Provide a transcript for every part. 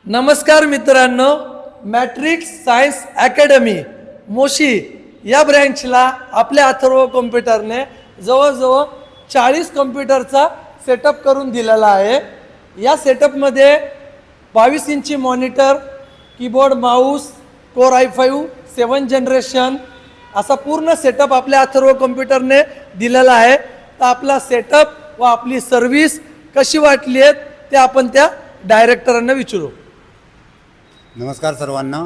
नमस्कार मित्रांनो, matrix science academy Moshi या ब्रँचला आपल्या अथर्व कॉम्प्युटरने जवळजवळ 40 कॉम्प्युटरचा सेटअप करून दिलेला आहे। या सेटअपमध्ये 22 इंची monitor, keyboard, Mouse, core i5 7 generation असा पूर्ण सेटअप आपल्या अथर्व कॉम्प्युटरने दिलेला आहे। तर आपला सेटअप व आपली सर्व्हिस कशी वाटली आहे ते आपण त्या डायरेक्टरांना विचारू। नमस्कार सर्वांना।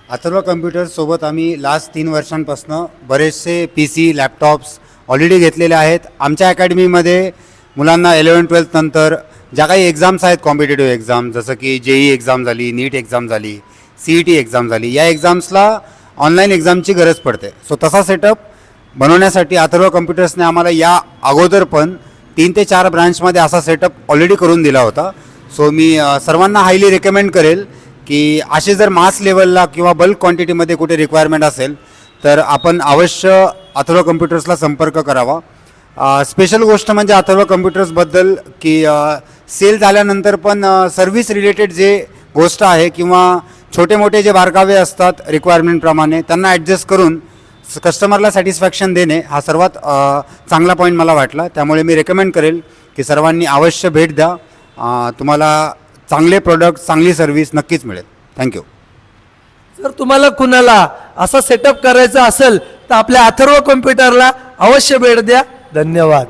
अथर्व कम्प्युटर्स सोबत आम्ही लास्ट 3 वर्षांपासून बरेचसे PC लॅपटॉप्स ऑलरेडी घेतलेले आहेत। आमच्या अकॅडमीमध्ये मुलांना 11-12 नंतर ज्या काही एक्झाम्स आहेत, कॉम्पिटेटिव्ह एक्झाम जसं की JEE एक्झाम झाली, नीट एक्झाम झाली, CET एक्झाम झाली, या एक्झाम्सला ऑनलाईन एक्झामची गरज पडते। सो तसा सेटअप बनवण्यासाठी अथर्व कम्प्युटर्सने आम्हाला या अगोदर पण 3 ते 4 ब्रांचमध्ये असा सेटअप ऑलरेडी करून दिला होता। सो मी सर्वांना हायली रेकमेंड करेल की असे जर मास लेवलला किंवा बल्क क्वांटिटीमध्ये कुठे रिक्वायरमेंट असेल तर आपण अवश्य अथर्व कम्प्युटर्सला संपर्क करावा। स्पेशल गोष्ट म्हणजे अथर्व कम्प्युटर्सबद्दल की सेल झाल्यानंतर पण सर्व्हिस रिलेटेड जे गोष्ट आहे किंवा छोटे मोठे जे बारकावे असतात रिक्वायरमेंटप्रमाणे त्यांना ॲडजस्ट करून कस्टमरला सॅटिस्फॅक्शन देणे हा सर्वात चांगला पॉईंट मला वाटला। त्यामुळे मी रेकमेंड करेल की सर्वांनी अवश्य भेट द्या। तुम्हाला चांगले प्रोडक्ट, चांगली सर्व्हिस नक्कीच मिळेल। थँक्यू। जर तुम्हाला कुणाला असा सेटअप करायचा असेल तर आपल्या अथर्व कॉम्प्युटरला अवश्य भेट द्या। धन्यवाद।